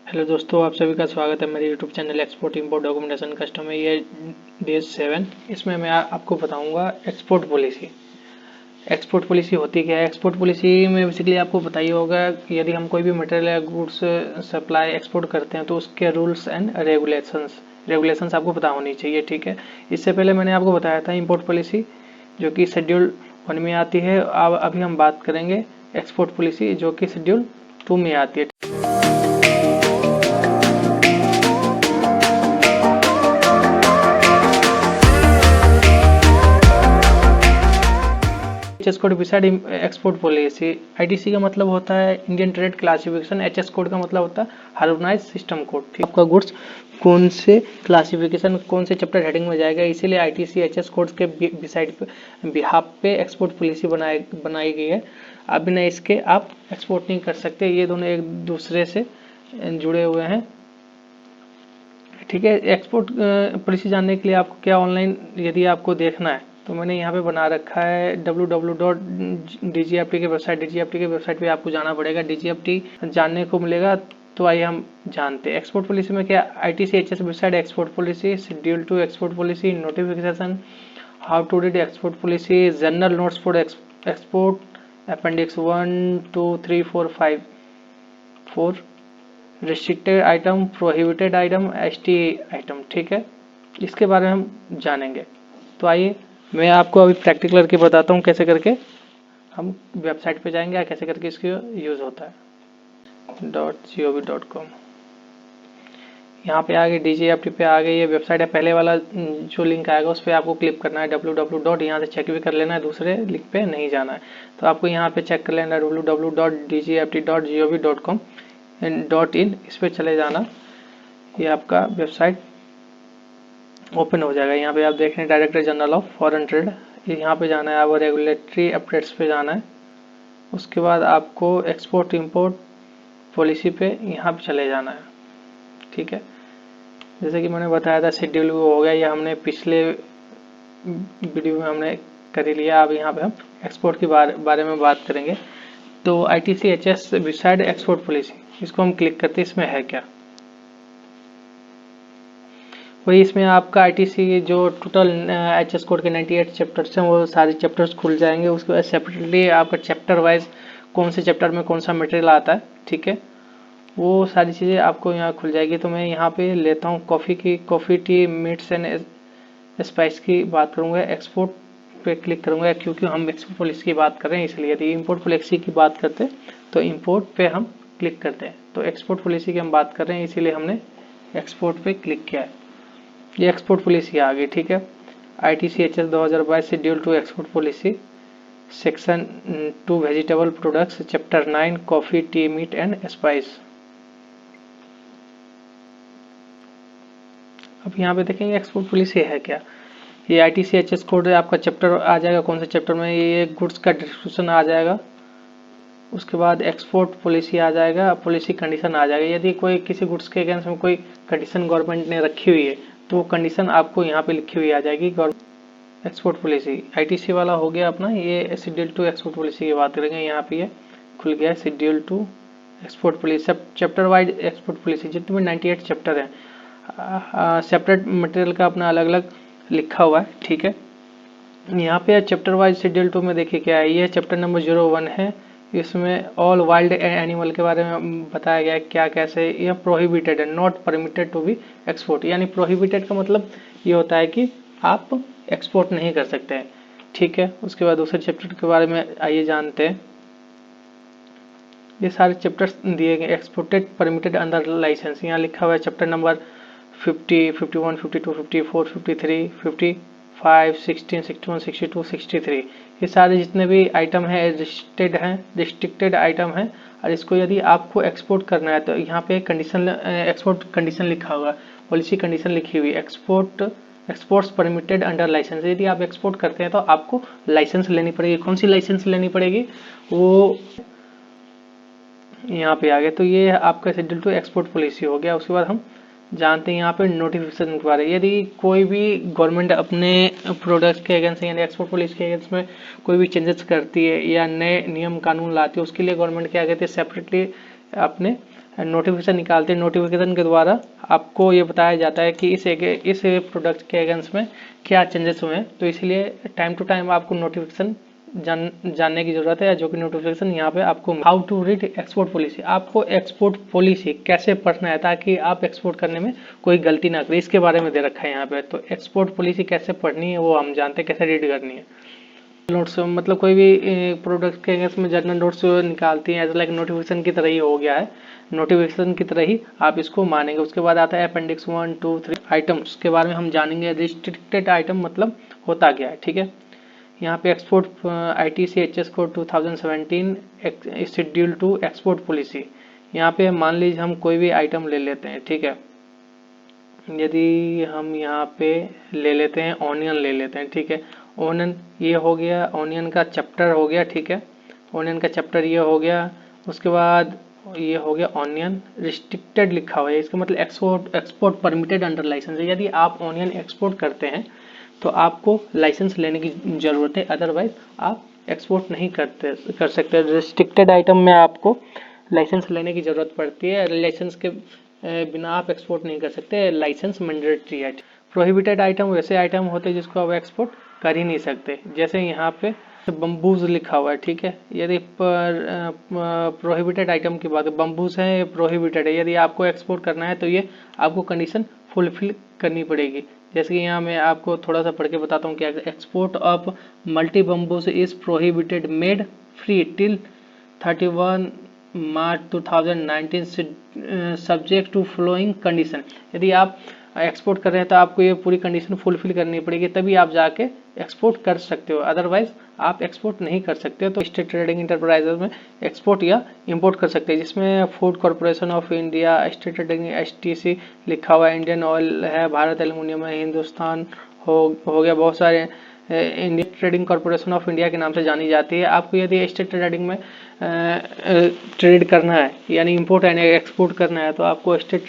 Hello दोस्तों, आप सभी का स्वागत है मेरे YouTube channel export import documentation custom में। ये डे 7। इसमें मैं आपको बताऊंगा एक्सपोर्ट पॉलिसी। एक्सपोर्ट पॉलिसी होती क्या है? एक्सपोर्ट पॉलिसी में बेसिकली आपको पता ही होगा कि यदि हम कोई भी मटेरियल या गुड्स सप्लाई एक्सपोर्ट करते हैं तो उसके रूल्स एंड रेगुलेशंस आपको पता होनी चाहिए। ठीक है, इससे पहले मैंने आपको बताया था इंपोर्ट पॉलिसी, जो कि शेड्यूल 1 में आती है। अब अभी हम बात करेंगे एक्सपोर्ट पॉलिसी, जो कि शेड्यूल 2 में आती है। HS code beside export policy. ITC का मतलब होता है Indian trade classification. HS code का मतलब होता है हार्मोनाइज सिस्टम कोड। ठीक, आपका गुड्स कौन से क्लासिफिकेशन, कौन से चैप्टर हेडिंग में जाएगा, इसीलिए आईटीसी एचएस कोड के बिसाइड पे बिहाफ पे एक्सपोर्ट पॉलिसी बनाई गई है। अब बिना इसके आप एक्सपोर्ट नहीं कर सकते। ये दोनों एक दूसरे से जुड़े हुए हैं। ठीक है, एक्सपोर्ट पॉलिसी जानने के लिए आपको क्या ऑनलाइन यदि आपको देखना है तो मैंने यहाँ पे बना रखा है www.dgft के वेबसाइट। डीजीएफटी के वेबसाइट पे आपको जाना पड़ेगा, डीजीएफटी जानने को मिलेगा। तो आइए हम जानते हैं एक्सपोर्ट पॉलिसी में क्या। ITC HS website export policy, schedule 2 export policy, notification, how to read export policy, general notes for export, appendix 1 2 3 4 5 4, restricted item, prohibited item, ST item. ठीक है, इसके बारे में हम जानेंगे। तो आइए मैं आपको अभी प्रैक्टिकल करके बताता हूँ कैसे करके हम वेबसाइट पे जाएंगे या कैसे करके इसका यूज़ होता है। .gov.com यहाँ पे आगे डीजीएफटी पे आ गई ये वेबसाइट है। पहले वाला जो लिंक आएगा उस पर आपको क्लिक करना है www. यहाँ से चेक भी कर लेना है, दूसरे लिंक पे नहीं जाना है। तो आपको यहाँ पे चेक कर लेना है www.dgft.gov.com .in, इस पर चले जाना। ये आपका वेबसाइट ओपन हो जाएगा। यहाँ पे आप देख रहे हैं director general of foreign trade, यहाँ पे जाना है। आपको रेगुलेटरी अपडेट्स पे जाना है। उसके बाद आपको एक्सपोर्ट इंपोर्ट पॉलिसी पे यहाँ पे चले जाना है। ठीक है, जैसे कि मैंने बताया था शेड्यूल हो गया, ये हमने पिछले वीडियो में हमने कर लिया। अब यहाँ पे हम एक्सपोर्ट के बारे में बात करेंगे। तो ITC HS beside export policy, इसको हम क्लिक करते हैं। इसमें है क्या? वही इसमें आपका आईटीसी जो टोटल एचएस कोड के 98 चैप्टर्स हैं वो सारे चैप्टर्स खुल जाएंगे। उसके बाद सेपरेटली आपका चैप्टर वाइज कौन से चैप्टर में कौन सा मटेरियल आता है, ठीक है, वो सारी चीज़ें आपको यहाँ खुल जाएगी। तो मैं यहाँ पे लेता हूँ coffee tea meets and spice की बात करूँगा। एक्सपोर्ट पे क्लिक करूँगा क्योंकि हम एक्सपोर्ट पॉलिसी की बात कर रहे हैं, इसलिए यदि इम्पोर्ट पॉलिसी की बात करते हैं तो इम्पोर्ट पे हम क्लिक करते हैं। तो एक्सपोर्ट पॉलिसी की हम बात कर रहे हैं, इसीलिए हमने एक्सपोर्ट पे क्लिक किया है। ये एक्सपोर्ट पॉलिसी आ गई। ठीक है, ITC HS 2022 schedule 2 export policy, section 2 vegetable products, chapter 9 coffee tea meat and spice. अब यहाँ पे देखेंगे एक्सपोर्ट पॉलिसी है क्या। ये आईटीसी एचएस कोड आपका चैप्टर आ जाएगा, कौन से चैप्टर में, ये गुड्स का डिस्क्रिप्शन आ जाएगा। उसके बाद एक्सपोर्ट पॉलिसी आ जाएगा, पॉलिसी कंडीशन आ जाएगा। यदि कोई किसी गुड्स के अगेंस्ट में कोई कंडीशन गवर्नमेंट ने रखी हुई है तो वो कंडीशन आपको यहाँ पे लिखी हुई आ जाएगी। एक्सपोर्ट पॉलिसी आईटीसी वाला हो गया अपना। ये शेड्यूल 2 एक्सपोर्ट पॉलिसी की बात करेंगे। यहाँ पे ये खुल गया शेड्यूल 2 एक्सपोर्ट पॉलिसी। सब चैप्टर वाइज एक्सपोर्ट पॉलिसी, जितने भी 98 चैप्टर हैं, सेपरेट मटेरियल का अपना अलग अलग लिखा हुआ है। ठीक है, यहाँ पे चैप्टर वाइज शेड्यूल 2 में देखिए क्या है। ये चैप्टर नंबर 01 है। इसमें ऑल वाइल्ड एनिमल के बारे में बताया गया है, क्या कैसे। यह प्रोहिबिटेड है, not permitted to be export. यानी प्रोहिबिटेड का मतलब ये होता है कि आप एक्सपोर्ट नहीं कर सकते हैं। ठीक है, उसके बाद दूसरे चैप्टर के बारे में आइए जानते हैं। ये सारे चैप्टर्स दिए गए। एक्सपोर्टेड परमिटेड अंडर लाइसेंस, यहाँ लिखा हुआ है चैप्टर नंबर 50, 51, 52, 54, 53, 55, 16, 61, 62, 63। ये सारे जितने भी आइटम हैं रिस्ट्रिक्टेड आइटम हैं। और इसको यदि आपको एक्सपोर्ट करना है तो यहाँ पे कंडीशन, एक्सपोर्ट कंडीशन लिखा होगा, पॉलिसी कंडीशन लिखी हुई। एक्सपोर्ट्स परमिटेड अंडर लाइसेंस, यदि आप एक्सपोर्ट करते हैं तो आपको लाइसेंस लेनी पड़ेगी। कौन सी लाइसेंस लेनी पड़ेगी वो यहाँ पे आ गया। तो ये आपका शेड्यूल 2 एक्सपोर्ट पॉलिसी हो गया। उसके बाद हम जानते हैं यहाँ पे नोटिफिकेशन के बारे में। यदि कोई भी गवर्नमेंट अपने प्रोडक्ट्स के अगेंस्ट यानी एक्सपोर्ट पॉलिसी के अगेंस्ट में कोई भी चेंजेस करती है या नए नियम कानून लाती है, उसके लिए गवर्नमेंट क्या कहती है, सेपरेटली अपने नोटिफिकेशन निकालते हैं। नोटिफिकेशन के द्वारा आपको ये बताया जाता है कि इस प्रोडक्ट के अगेंस्ट में क्या चेंजेस हुए हैं। तो इसलिए टाइम टू टाइम आपको नोटिफिकेशन जानने की जरूरत है, जो कि नोटिफिकेशन यहाँ पे आपको how to read export policy. आपको एक्सपोर्ट पॉलिसी कैसे पढ़ना है ताकि आप एक्सपोर्ट करने में कोई गलती ना करें, इसके बारे में दे रखा है यहाँ पे। तो एक्सपोर्ट पॉलिसी कैसे पढ़नी है वो हम जानते हैं, कैसे रीड करनी है। नोट्स मतलब कोई भी प्रोडक्ट के अगेंस्ट में जनरल नोट्स निकालती हैं, एज लाइक नोटिफिकेशन की तरह ही हो गया है। नोटिफिकेशन की तरह ही आप इसको मानेंगे। उसके बाद आता है अपेंडिक्स 1, 2, 3 आइटम्स के बारे में हम जानेंगे। रिस्ट्रिक्टेड आइटम मतलब होता क्या है, ठीक है। यहाँ पे export ITC HS code 2017 schedule two export policy. यहाँ पे मान लीजिए हम कोई भी आइटम ले लेते हैं, ठीक है। यदि हम यहाँ पे ले लेते हैं ऑनियन ले लेते हैं, ठीक है। ऑनियन ये हो गया, ऑनियन का चैप्टर हो गया, ठीक है। ऑनियन का चैप्टर ये हो गया। उसके बाद ये हो गया ऑनियन रिस्ट्रिक्टेड लिखा हुआ है, इसका मतलब एक्सपोर्ट परमिटेड अंडर लाइसेंस है। यदि आप ऑनियन एक्सपोर्ट करते हैं तो आपको लाइसेंस लेने की ज़रूरत है, अदरवाइज आप एक्सपोर्ट नहीं कर सकते। रिस्ट्रिक्टेड आइटम में आपको लाइसेंस लेने की ज़रूरत पड़ती है, लाइसेंस के बिना आप एक्सपोर्ट नहीं कर सकते, लाइसेंस मैंडेटरी है। प्रोहिबिटेड आइटम वैसे आइटम होते हैं जिसको आप एक्सपोर्ट कर ही नहीं सकते, जैसे यहाँ पे बम्बूज लिखा हुआ है, ठीक है। यदि प्रोहिबिटेड आइटम की बात है, बम्बूज है, प्रोहिबिटेड है, यदि आपको एक्सपोर्ट करना है तो ये आपको कंडीशन फुलफिल करनी पड़ेगी। जैसे कि यहाँ मैं आपको थोड़ा सा पढ़ के बताता हूँ कि export of multi bamboos is prohibited made free till 31 March 2019 subject to following condition. यदि आप एक्सपोर्ट कर रहे हैं तो आपको ये पूरी कंडीशन फुलफिल करनी पड़ेगी, तभी आप जाके एक्सपोर्ट कर सकते हो, अदरवाइज आप एक्सपोर्ट नहीं कर सकते हो। तो स्टेट ट्रेडिंग इंटरप्राइजेज में एक्सपोर्ट या इंपोर्ट कर सकते हैं, जिसमें food corporation of India, state trading STC लिखा हुआ है, इंडियन ऑयल है, भारत एल्युमिनियम है, हिंदुस्तान हो गया, बहुत सारे Indian trading corporation of India के नाम से जानी जाती है। आपको यदि स्टेट ट्रेडिंग में ट्रेड करना है यानी इंपोर्ट एंड एक्सपोर्ट करना है तो आपको state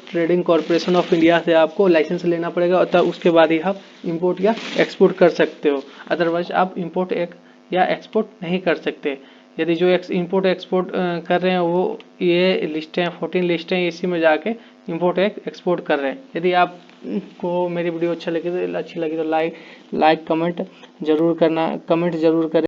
trading corporation of India से आपको लाइसेंस लेना पड़ेगा, और तब उसके बाद ही आप इंपोर्ट या एक्सपोर्ट कर सकते हो, अदरवाइज आप इंपोर्ट या एक्सपोर्ट नहीं कर सकते। यदि जो इंपोर्ट एक्सपोर्ट कर रहे हैं वो ये लिस्टें 14 लिस्टें इसी में जाके इंपोर्ट एक्सपोर्ट कर रहे हैं। यदि आपको मेरी वीडियो अच्छी लगी तो लाइक कमेंट जरूर करना, कमेंट जरूर करें।